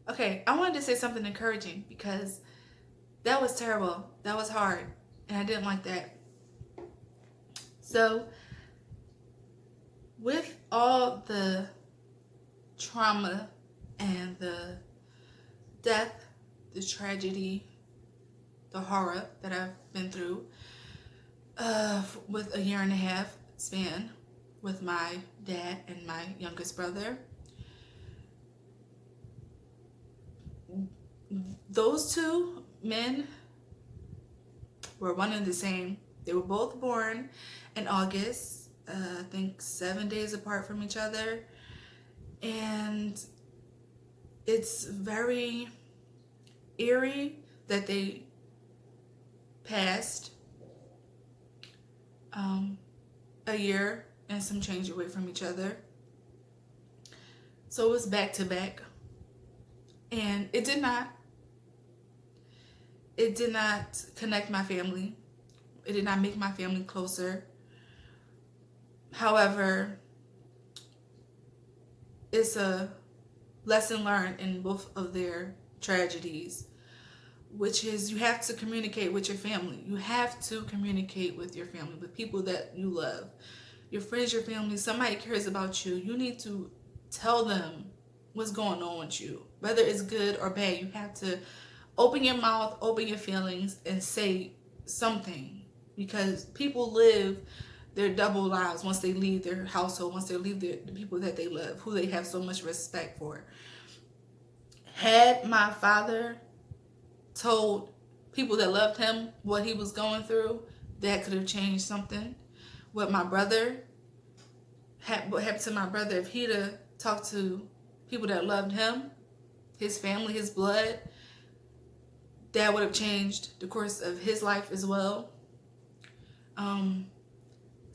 Okay, I wanted to say something encouraging because that was terrible. That was hard. And I didn't like that. So, with all the trauma and the death, the tragedy, the horror that I've been through, with a year and a half span with my dad and my youngest brother, those two men were one and the same. They were both born in August, I think 7 days apart from each other. And it's very eerie that they passed a year and some change away from each other. So it was back to back. And it did not connect my family. It did not make my family closer. However, it's a lesson learned in both of their tragedies, which is you have to communicate with your family. You have to communicate with your family, with people that you love. Your friends, your family, somebody cares about you. You need to tell them what's going on with you. Whether it's good or bad, you have to open your mouth, open your feelings, and say something. Because people live their double lives once they leave their household, once they leave the people that they love, who they have so much respect for. Had my father told people that loved him what he was going through, that could have changed something. What happened to my brother, if he'd have talked to people that loved him, his family, his blood, that would have changed the course of his life as well.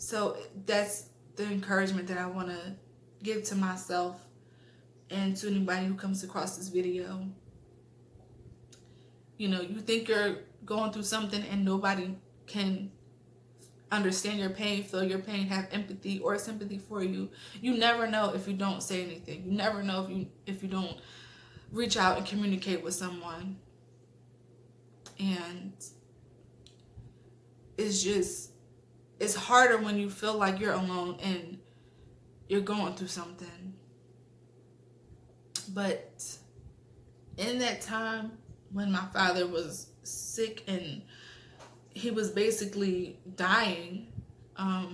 So that's the encouragement that I want to give to myself and to anybody who comes across this video. You know, you think you're going through something and nobody can understand your pain, feel your pain, have empathy or sympathy for you. You never know if you don't say anything. You never know if you don't reach out and communicate with someone. And it's harder when you feel like you're alone and you're going through something. But in that time when my father was sick and he was basically dying, I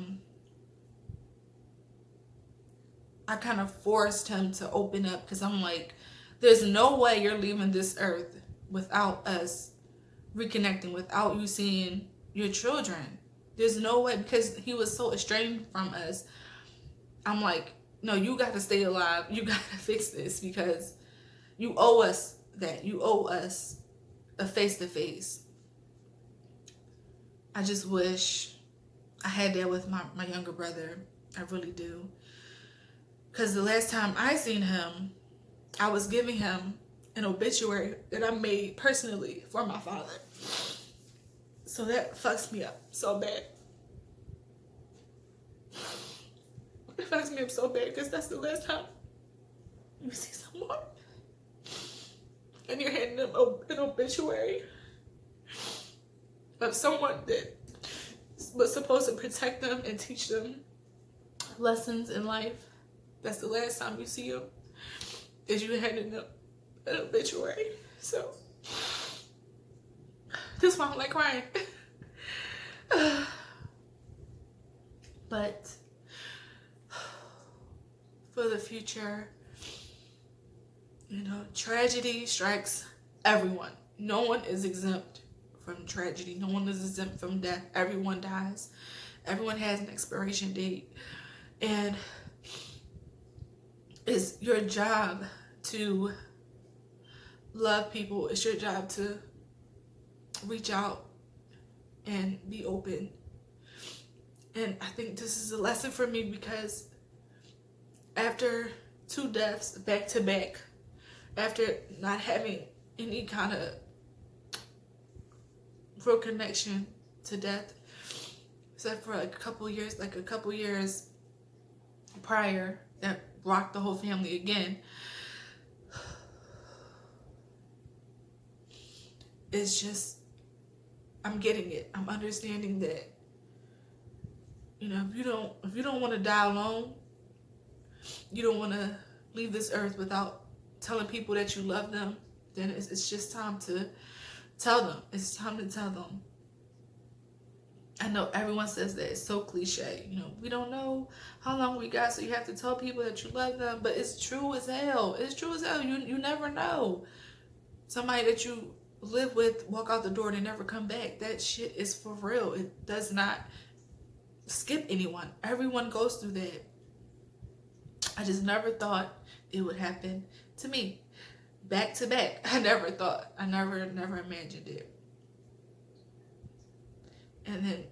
kind of forced him to open up because I'm like, there's no way you're leaving this earth without us reconnecting, without you seeing your children. There's no way, because he was so estranged from us. I'm like, no, you got to stay alive. You got to fix this because you owe us that. You owe us a face-to-face. I just wish I had that with my younger brother. I really do. Because the last time I seen him, I was giving him an obituary that I made personally for my father. So that fucks me up so bad. It fucks me up so bad because that's the last time you see someone and you're handing them an obituary of someone that was supposed to protect them and teach them lessons in life. That's the last time you see them, is you handing them an obituary. So this is why I'm like crying. But for the future, you know, tragedy strikes everyone. No one is exempt from tragedy. No one is exempt from death. Everyone dies. Everyone has an expiration date. And it's your job to love people. It's your job to reach out and be open. And I think this is a lesson for me because after 2 deaths back to back, after not having any kind of real connection to death, except for like a couple years prior that rocked the whole family again, it's just, I'm getting it. I'm understanding that, you know, if you don't want to die alone, you don't want to leave this earth without telling people that you love them, then it's just time to tell them. It's time to tell them. I know everyone says that. It's so cliche. You know, we don't know how long we got, so you have to tell people that you love them. But it's true as hell. It's true as hell. You never know. Somebody that you live with walk out the door and they never come back. That shit is for real. It does not skip anyone. Everyone goes through that. I just never thought it would happen to me. Back to back. I never thought. I never imagined it. And then,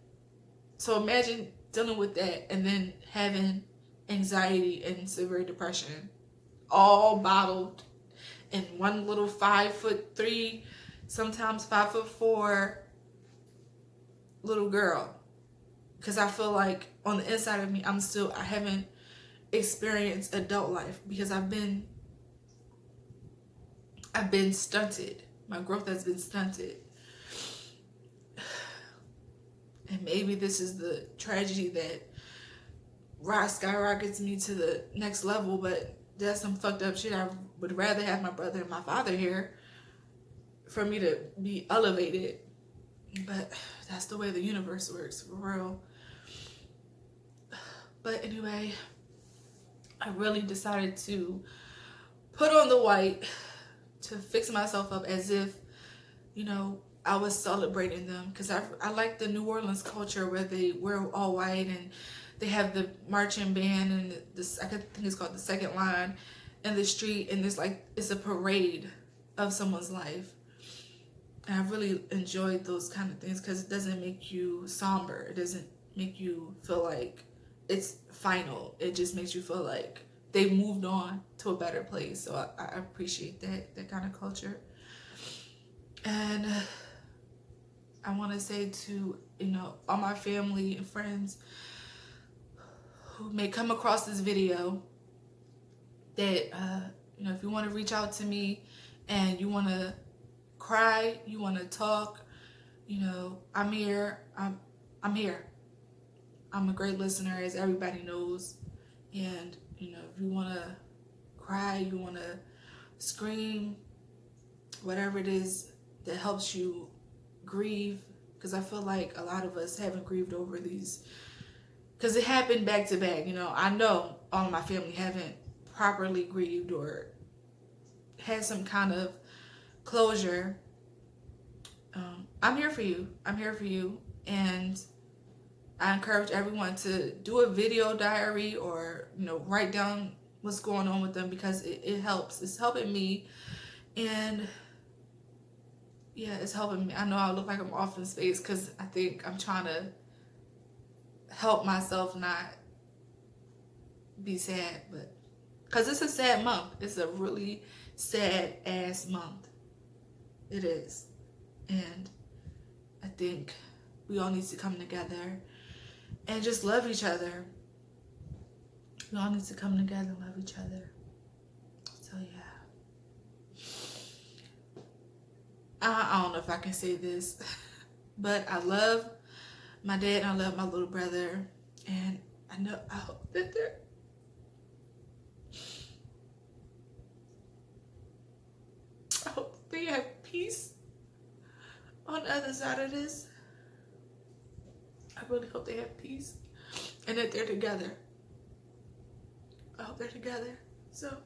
so imagine dealing with that and then having anxiety and severe depression all bottled in one little 5'3", sometimes 5'4" little girl. Because I feel like on the inside of me, I haven't experienced adult life because I've been stunted. My growth has been stunted. And maybe this is the tragedy that skyrockets me to the next level, but that's some fucked up shit. I would rather have my brother and my father here for me to be elevated. But that's the way the universe works, for real. But anyway, I really decided to put on the white to fix myself up as if, you know, I was celebrating them, because I like the New Orleans culture where they wear all white and they have the marching band and I think it's called the second line in the street, and it's a parade of someone's life. And I really enjoyed those kind of things because it doesn't make you somber. It doesn't make you feel like it's final. It just makes you feel like they've moved on to a better place. So I appreciate that kind of culture. And I want to say to, you know, all my family and friends who may come across this video that, you know, if you want to reach out to me and you want to cry, you want to talk, you know, I'm here. I'm here. I'm a great listener, as everybody knows. And, you know, if you want to cry, you want to scream, whatever it is that helps you grieve, because I feel like a lot of us haven't grieved over these, because it happened back to back. You know, I know all of my family haven't properly grieved or had some kind of closure. I'm here for you. I'm here for you. And I encourage everyone to do a video diary or, you know, write down what's going on with them, because it helps. It's helping me. And yeah, it's helping me. I know I look like I'm off in space because I think I'm trying to help myself not be sad, but because it's a sad month. It's a really sad ass month. It is. And I think we all need to come together and just love each other. We all need to come together and love each other. So yeah. I don't know if I can say this, but I love my dad and I love my little brother, and I hope that I hope they have peace on the other side of this. I really hope they have peace and that they're together. I hope they're together. So